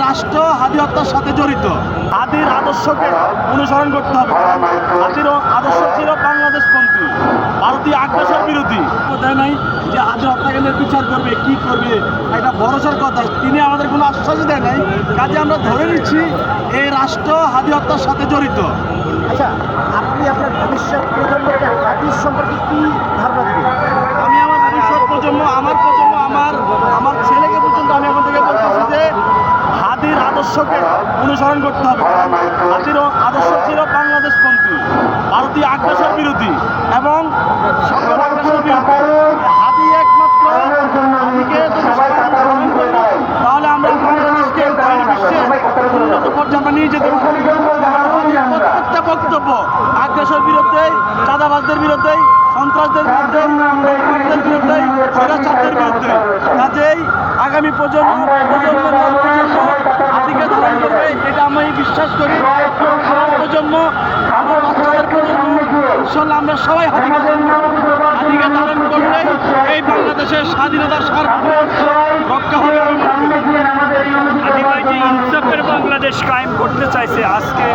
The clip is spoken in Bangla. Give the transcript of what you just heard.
রাষ্ট্র হাদি হত্যার সাথে জড়িত। হাদির আদর্শকে অনুসরণ করতে হবে। হাদির আদর্শ ছিল বাংলাদেশপন্থী, ভারতীয় আগ্রাসন বিরোধী। দেয় নাই যে হাদির হত্যাকাণ্ডের বিচার করবে, কি করবে, একটা ভরসার কথা তিনি আমাদের কোনো আশ্বাসই দেয় নাই। কাজে আমরা ধরে নিচ্ছি এই রাষ্ট্র হাদি হত্যার সাথে জড়িত। আচ্ছা, আপনি আপনার ভবিষ্যৎ প্রজন্মকে হাদিস সম্পর্কে কি ধারণা দেবেন? আমি আমার ভবিষ্যৎ প্রজন্ম, আমার ছেলেকে পর্যন্ত আমি এখন থেকে বলতেছি যে হাদির আদর্শকে অনুসরণ করতে হবে। হাদির আদর্শ ছিল বাংলাদেশপন্থী, ভারতীয় আগ্রাসন বিরোধী এবং সকল আগ্রাসন বিরোধী। হাদি একমাত্র, হাদিকে যদি সবাই গ্রহণ করি তাহলে আমরা বাংলাদেশকে বিশ্বের উন্নত পর্যায়ে আমরা নিয়ে যেতে পারি। প্রত্যেকটা বক্তব্য আগ্রাসনের বিরুদ্ধে, চাঁদাবাজদের বিরুদ্ধে, সন্ত্রাসদের বিরুদ্ধে, বিরুদ্ধে, স্বৈরাচারদের বিরুদ্ধে। কাজেই আগামী প্রজন্মের হাদিকে ধারণ করবে, এটা আমি বিশ্বাস করি। আমার প্রজন্ম, আমার বাচ্চাদের প্রজন্ম, ইনশাল্লাহ আমরা সবাই হাদিকে ধারণ করলে এই বাংলাদেশের স্বাধীনতার সার্বভৌমত্ব রক্ষা হবে। ইনসাফের বাংলাদেশ কায়েম করতে চাইছে, আজকে